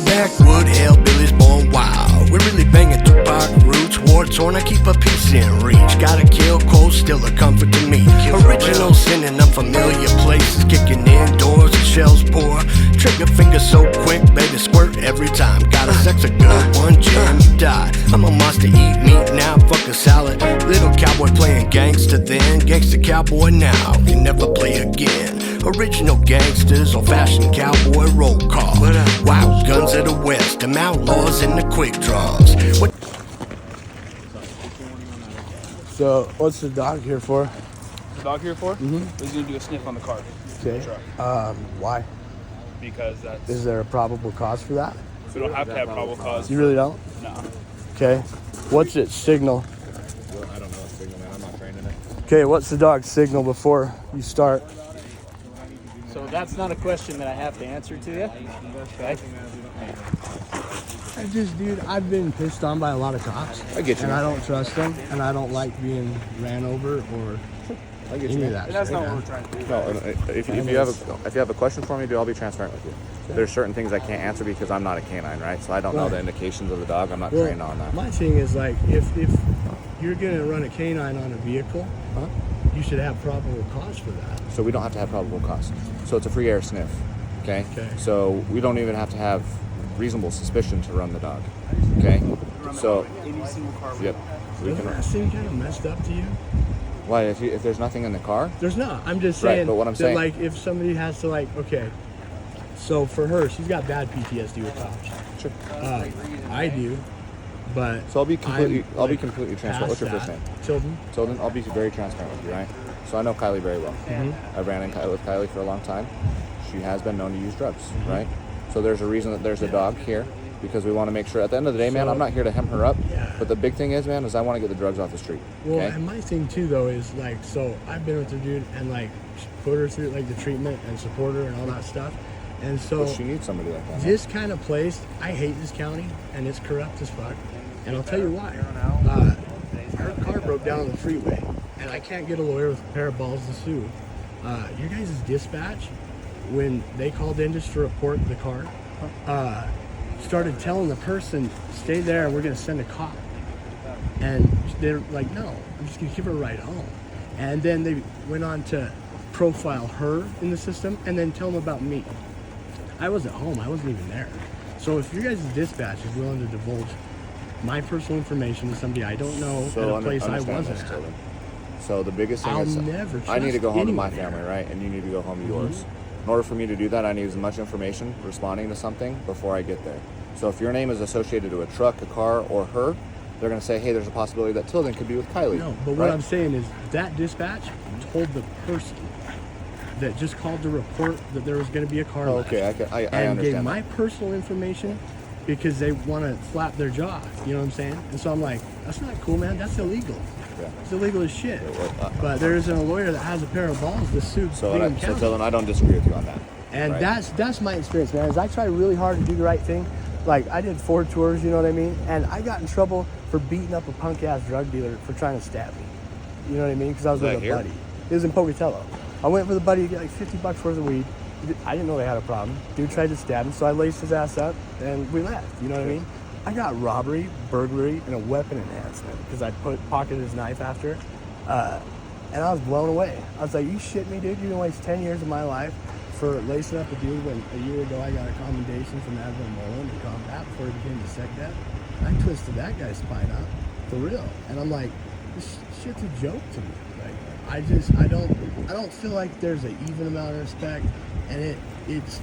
Backwood, hellbillies born wild. We're really banging Tupac roots, war torn, I keep a piece in reach. Gotta kill cold, still a comfort to me. Original sin in unfamiliar places, kicking indoors, the shells pour. Trigger finger so quick, baby, squirt every time. Gotta sex a good one, jam, you die. I'm a monster, eat meat now, fuck a salad. Little cowboy playing gangster then, gangster cowboy now, can never play again. Original gangsters, old-fashioned cowboy roll call. Wild guns of the west, them outlaws in the quick draws. So, what's the dog here for? The dog here for? Mm-hmm. He's gonna do a sniff on the car. Okay. Why? Because that's. Is there a probable cause for that? We don't have to have probable cause. You really don't? No. Okay. What's its signal? Well, I don't know its signal, man. I'm not trained in it. Okay, what's the dog's signal before you start? So that's not a question that I have to answer to you. Okay. Dude, I've been pissed on by a lot of cops. I get you. And I don't trust them, and I don't like being ran over or I get any you. of that And that's shit, not what man. we're trying to do. No, if you have a question for me, dude, I'll be transparent with you. There's certain things I can't answer because I'm not a canine, right? So I don't know the indications of the dog. I'm not Well, trained on that. My thing is like, if you're gonna run a canine on a vehicle, you should have probable cause for that. So we don't have to have probable cause. So it's a free air sniff, okay? Okay. So we don't even have to have reasonable suspicion to run the dog, okay? So, Any single car. yep. We Doesn't can. that seem kind of messed up to you? Why? If there's nothing in the car? There's not. I'm just Right, saying but what I'm that, saying- like, if somebody has to, like, okay, so for her, she's got bad PTSD with cops. Sure. I do, but So I'll be completely I'm, completely transparent. What's your first name? Tilden. Tilden. I'll be very transparent with you, right? So I know Kylie very well. Mm-hmm. I ran with Kylie for a long time. She has been known to use drugs, right? So there's a reason that there's a dog here because we want to make sure. At the end of the day, man, I'm not here to hem her up. Yeah. But the big thing is, man, is I want to get the drugs off the street. Well, Okay. and my thing too, though, is like, so I've been with the dude and like put her through like the treatment and support her and all that stuff, and so But she needs somebody like that. man. this kind of place, I hate this county and it's corrupt as fuck, and I'll tell you why. Her car broke down on the freeway, and I can't get a lawyer with a pair of balls to sue. Your guys' dispatch, when they called in just to report the car, started telling the person, stay there, we're going to send a cop. And they're like, no, I'm just going to give her a ride home. And then they went on to profile her in the system and then tell them about me. I wasn't home, I wasn't even there. So if your guys' dispatch is willing to divulge my personal information to somebody I don't know at a place I understand wasn't this, at, Tilden. So the biggest thing I'll is never I need to trust go home to my anyone family, there. right? And you need to go home to yours. In order for me to do that, I need as much information responding to something before I get there. So if your name is associated to a truck, a car, or her, they're going to say, hey, there's a possibility that Tilden could be with Kylie. No, but what I'm saying is that dispatch told the person that just called to report that there was going to be a car Oh, left, okay, I and gave understand. my personal information because they want to flap their jaw. You know what I'm saying? And so I'm like, that's not cool, man. That's illegal. Yeah. It's illegal as shit. But there isn't a lawyer that has a pair of balls to sue So, Bingham so County. Tilden, I don't disagree with you on that. And right? that's my experience, man. Is I try really hard to do the right thing. Like I did 4 tours, you know what I mean? And I got in trouble for beating up a punk ass drug dealer for trying to stab me. You know what I mean? Because I was Was with that a here? buddy. It was in Pocatello. I went with a buddy to get like $50 worth of weed. I didn't know they had a problem. Dude tried to stab him, so I laced his ass up and we left. You know what I mean? I got robbery, burglary, and a weapon enhancement because I pocketed his knife after. And I was blown away. I was like, you shit me, dude? You're gonna waste 10 years of my life for lacing up a dude when a year ago I got a commendation from Admiral Mullen in combat before he became the sec dep. I twisted that guy's spine out, for real. And I'm like, this shit's a joke to me. Like, I don't feel like there's an even amount of respect, and it's,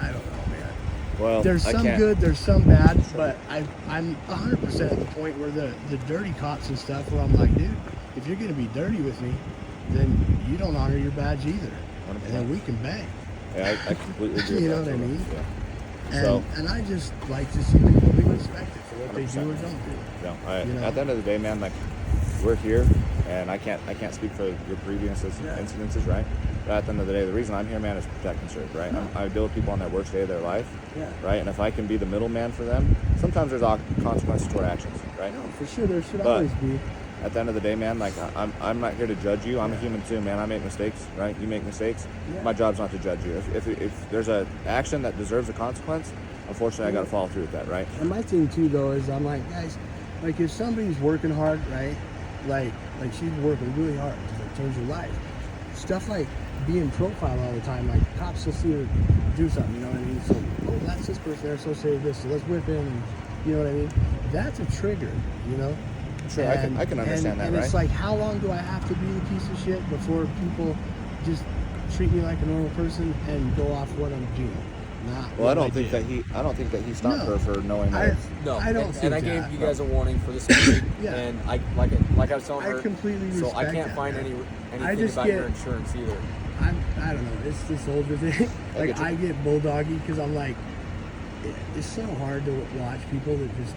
I don't know, man. Well, There's I some can't. good, there's some bad, but I'm 100% at the point where the dirty cops and stuff, where I'm like, dude, if you're gonna be dirty with me, then you don't honor your badge either, and then we can bang. Yeah, I completely agree. You with know that, what I Tilden. mean? Yeah. And, So- and I just like to see people be respected for what they do or 100%. don't do. Yeah, You know? At the end of the day, man, like we're here, and I can't speak for your previous incidences, right? But at the end of the day, the reason I'm here, man, is to protect and serve, right? I deal with people on their worst day of their life, Yeah. right? And if I can be the middleman for them, sometimes there's consequences to our actions, right? No, for sure, there should But- always be. At the end of the day, man, like I'm not here to judge you. I'm a human too, man. I make mistakes, right? You make mistakes. Yeah. My job's not to judge you. If there's a action that deserves a consequence, unfortunately, I got to follow through with that, right? And my thing too, though, is I'm like, guys, like if somebody's working hard, right? Like she's working really hard to like, change her life. Stuff like being profiled all the time, like cops will see her do something, you know what I mean? So, oh, that's this person, they're associated with this, so let's whip in, and you know what I mean? That's a trigger, you know? Sure, I can understand that, and right? it's like, how long do I have to be the piece of shit before people just treat me like a normal person and go off what I'm doing? Well, I don't think that he stopped her for knowing that. No, I don't and think I that. gave you guys a warning for this week, Yeah. and I like I was telling her. I completely respect So I can't that, find man. anything just about get- your insurance either. I don't know. It's this older thing. Like I get bulldoggy because I'm like, it's so hard to watch people that just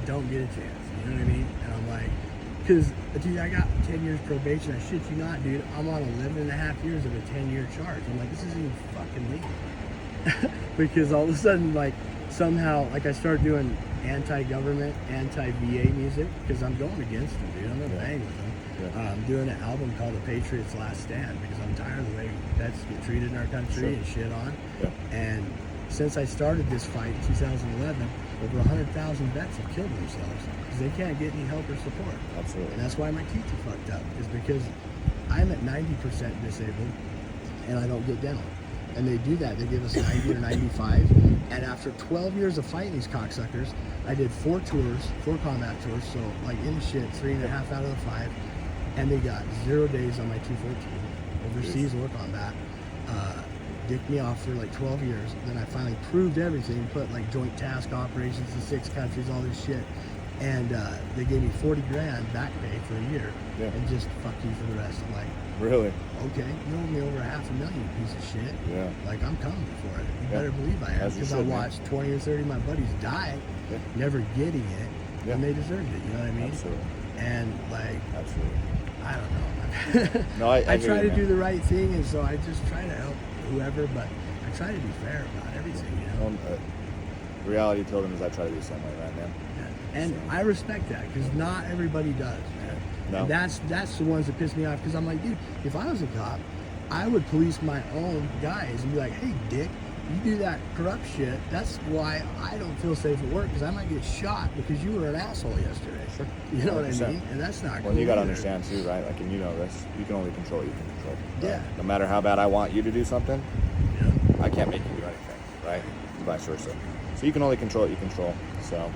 don't get a chance. You know what I mean? And I'm like, because dude, I got 10 years probation. I shit you not, dude. I'm on 11 and a half years of a 10-year charge. I'm like, this isn't even fucking legal. Because all of a sudden, like somehow, like I start doing anti-government, anti-VA music because I'm going against them, dude. I'm gonna bang with them. I'm doing an album called The Patriot's Last Stand because I'm tired of the way vets get treated in our country and shit on. Yeah. And since I started this fight in 2011, over 100,000 vets have killed themselves because they can't get any help or support. Absolutely. And that's why my teeth are fucked up, is because I'm at 90% disabled and I don't get dental. And they do that. They give us 90 or 95. And after 12 years of fighting these cocksuckers, I did 4 combat tours. So like in shit, 3.5 out of the 5. And they got 0 days on my 214 overseas war combat. Dicked me off for like 12 years. Then I finally proved everything, put like joint task operations in 6 countries, all this shit. And they gave me 40 grand back pay for a year. Yeah. And just fuck you for the rest. I'm like, Really? okay, you owe me over $500,000, you piece of shit. Yeah. Like, I'm coming for it. You Yeah. better believe I am. As you Because I should, man. watched 20 or 30 of my buddies die, Yeah. never getting it, Yeah. and they deserved it, you know what I mean? Absolutely. And, like, Absolutely. I don't know. No, I I hear try you, to do man. the right thing, and so I just try to help whoever, but I try to be fair about everything, you know? Reality told him is I try to do the same way, right, man? Yeah. And I respect that, because not everybody does, man. No. And that's the ones that piss me off, because I'm like, dude, if I was a cop, I would police my own guys and be like, hey, dick, you do that corrupt shit, that's why I don't feel safe at work, because I might get shot because you were an asshole yesterday. Sure. You know what I 100%. mean? And that's not cool. Well, you got to either. understand too, right? Like, and you know this, you can only control what you can control. Right? Yeah. No matter how bad I want you to do something, Yeah. I can't make you do anything, right? Vice versa. So you can only control what you control. So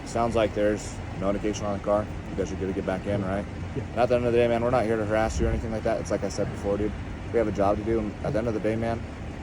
sounds like there's no indication on the car. You guys are good to get back in, right? Yeah. And at the end of the day, man, we're not here to harass you or anything like that. It's like I said before, dude. We have a job to do, and at the end of the day, man,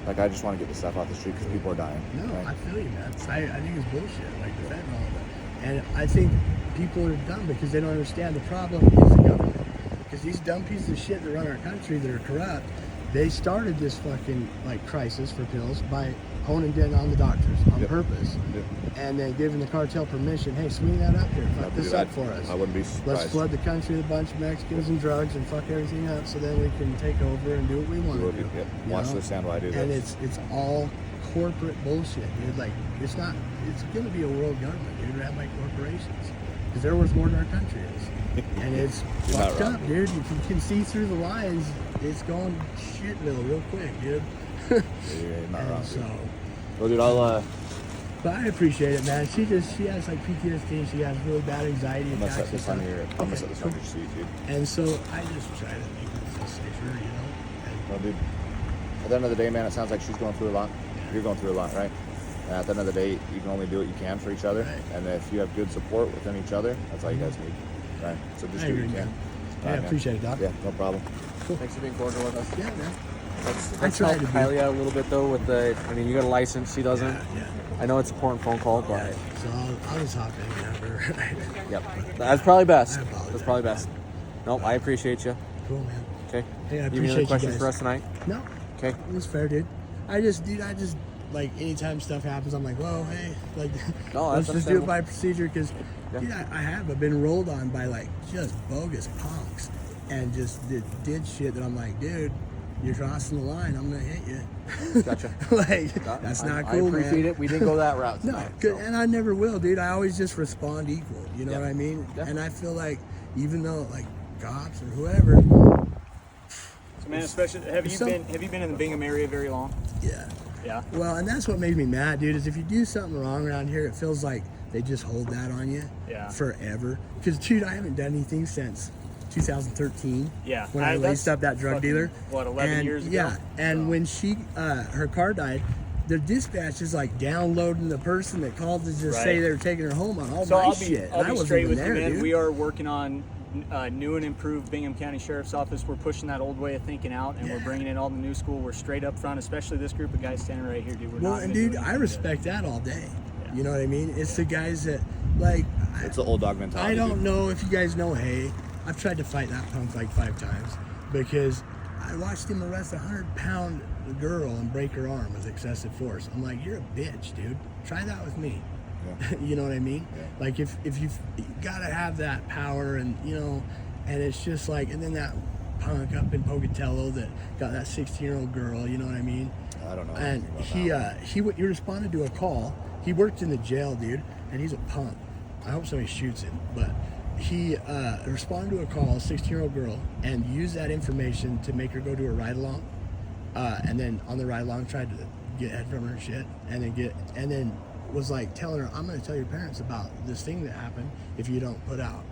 like I just want to get the stuff off the street because people are dying. No, right? I feel you, man. I think it's bullshit, like the fentanyl. And I think people are dumb because they don't understand the problem is the government. Because these dumb pieces of shit that run our country that are corrupt, they started this fucking like crisis for pills by honing in on the doctors on Yep. purpose. Yep. And then giving the cartel permission, hey, swing that up here, fuck this up for us. I wouldn't be surprised. Let's flood the country with a bunch of Mexicans and drugs and fuck everything up so then we can take over and do what we want to do. Yep. you Watch know? this stand while I do And this. it's all corporate bullshit, dude. Like, it's gonna be a world government, dude, ran by corporations. Because they're worth more than our country is. And it's You're not fucked wrong. up, dude. If you can see through the lines, it's going shitville real quick, dude. You're not And wrong, so, dude. Well, dude, I'll but I appreciate it, man. She has like PTSD. She has really bad anxiety I'm gonna attacks set and this on stuff. your, I'm gonna set this on your seat, dude. And so I just try to make her feel safer, you know. Well, dude, at the end of the day, man, it sounds like she's going through a lot. You're going through a lot, right? And at the end of the day, you can only do what you can for each other. Right. And if you have good support within each other, that's all you guys need, right? So just I do what agree, you can. man. All Yeah, right, I man. appreciate it, Doc. Yeah, no problem. Thanks for being cordial with us. Yeah, man. Let's try help to be. Kylie out a little bit though with the. I mean, you got a license. She doesn't. Yeah. I know it's an important phone call, but Yeah. So I'll just hop in whenever. yep, that's probably best. I apologize. That's probably best. Nope, I appreciate you. Cool, man. Okay. Hey, I You have any appreciate other you questions guys. for us tonight? No, Okay. it was fair, dude. I just like anytime stuff happens, I'm like, whoa, hey, like, No, let's that's just do it understandable. by procedure because, Yeah. dude, I've been rolled on by like just bogus punks and just did shit that I'm like, dude, you're crossing the line, I'm gonna hit you. Gotcha. Like, that's not cool, I appreciate man. it. We didn't go that route No, tonight. good, so. and I never will, dude. I always just respond equal. You know Yeah. what I mean? Yeah. And I feel like even though like cops or whoever, So man, especially have you been in the Bingham area very long? yeah. Yeah. Well, and that's what made me mad, dude, is if you do something wrong around here, it feels like they just hold that on you forever. Because, dude, I haven't done anything since 2013. Yeah. When I laced up that drug dealer. What, 11 years ago? Yeah. And when she, her car died, the dispatch is like downloading the person that called to just say they were taking her home on all my shit. I'll be straight with you, man. Dude. We are working on new and improved Bingham County Sheriff's Office. We're pushing that old way of thinking out, and we're bringing in all the new school. We're straight up front, especially this group of guys standing right here, dude. We're not dude, I respect that all day. You know what I mean? It's the guys that, like... It's the old dog mentality. I don't know if you guys know Hay. I've tried to fight that punk like 5 times because I watched him arrest a 100-pound girl and break her arm with excessive force. I'm like, you're a bitch, dude. Try that with me. Yeah. You know what I mean? Yeah. Like if you've got to have that power, and you know, and it's just like, and then that punk up in Pocatello that got that 16-year-old girl. You know what I mean? I don't know. And he responded to a call. He worked in the jail, dude, and he's a punk. I hope somebody shoots him, but he responded to a call, a 16-year-old girl, and used that information to make her go to a ride-along. And then on the ride along tried to get head from her shit, and then was like telling her, I'm going to tell your parents about this thing that happened if you don't put out.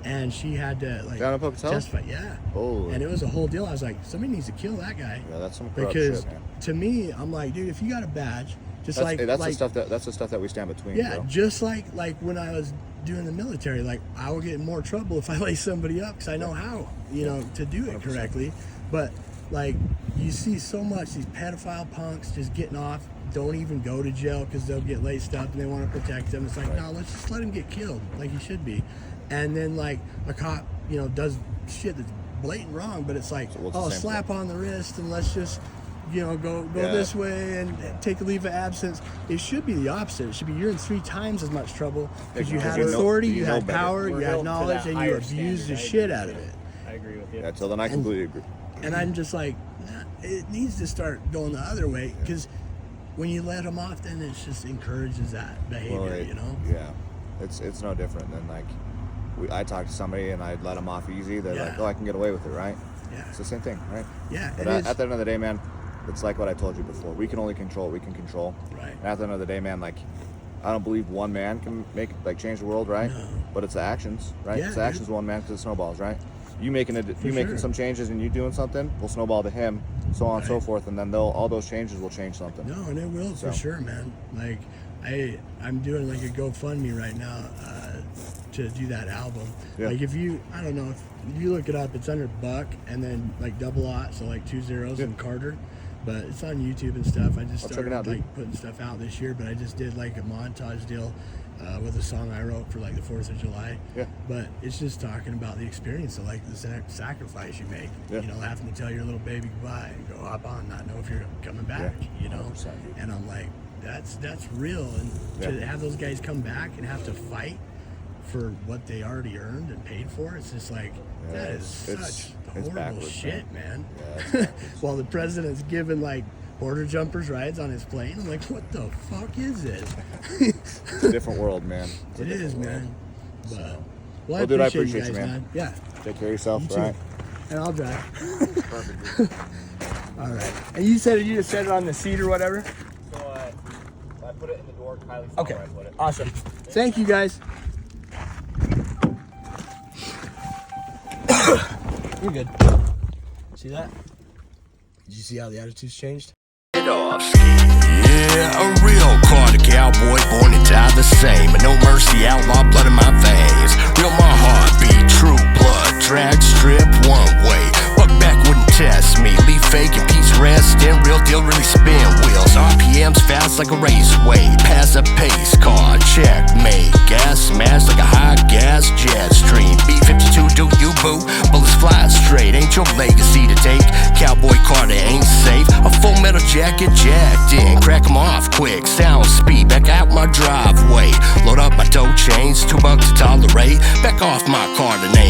And she had to like testify. Yeah. Oh. And it was a whole deal. I was like, somebody needs to kill that guy. Yeah, that's some corrupt shit, man. To me, I'm like, dude, if you got a badge, that's the stuff that we stand between. Yeah, bro. just like when I was doing the military, like I would get in more trouble if I lay somebody up because I know how, you know, to do it 100%. Correctly. But like you see so much these pedophile punks just getting off, don't even go to jail because they'll get laced up and they want to protect them. It's like, no, let's just let him get killed like he should be. And then like a cop, you know, does shit that's blatant wrong, but it's like, slap on the wrist and let's just, you know, go this way and take a leave of absence. It should be the opposite. It should be you're in 3 times as much trouble because you had authority, you had power, you had knowledge, and you abused the shit out of it. I agree with you. Yeah, so then I completely agree. And I'm just like, it needs to start going the other way because when you let them off, then it just encourages that behavior, you know? Yeah, it's no different than like, I talk to somebody and I let them off easy. They're like, oh, I can get away with it, right? Yeah. It's the same thing, right? Yeah. But at the end of the day, man, it's like what I told you before. We can only control what we can control. Right. And at the end of the day, man, like, I don't believe one man can change the world, right? No. But it's the actions, right? Yeah, it's the actions of one man because it snowballs, right? You making some changes and you doing something will snowball to him, so on and so forth, and then all those changes will change something. No, and it will for sure, man. Like I'm doing like a GoFundMe right now to do that album. Yeah. Like if you look it up, it's under Buck and then like double aught, so like 2 zeros and Carter. But it's on YouTube and stuff. I just started putting stuff out this year, but I just did like a montage deal with a song I wrote for like the 4th of July. Yeah. But it's just talking about the experience of like the sacrifice you make. Yeah. You know, having to tell your little baby goodbye and go hop on, not know if you're coming back. Yeah. You know, 100%. And I'm like, that's real. And to have those guys come back and have to fight for what they already earned and paid for, it's just like that is such horrible shit, man. Yeah, while the president's giving like border jumpers rides on his plane, I'm like, what the fuck is this? It's a different world, man. It is, man. But well, dude, I appreciate you, man. Yeah. Take care of yourself, right? And I'll drive. Perfect. All right. And you said you just set it on the seat or whatever? So I put it in the door. Kylie saw okay. Where I put it. Awesome. Thank you, guys. You're good. See that? Did you see how the attitude's changed? Yeah, a real Carter cowboy, born and died the same. And no mercy, outlaw, blood in my veins. Real my heartbeat, true blood, drag strip one way. Buck Backwood and test me, leave fake and peace rest in. Real deal, really spin wheels. RPMs fast like a raceway. Pass a pace car, checkmate. Gas smash like a high gas jet stream. B-52 do you boo? Bullets fly straight, ain't your legacy to take. Cowboy Carter ain't safe. A full metal jacket jacked in, crack 'em off quick. Sound speed, back out my driveway. Load up my dough chains, $2 to tolerate. Back off my Carter name.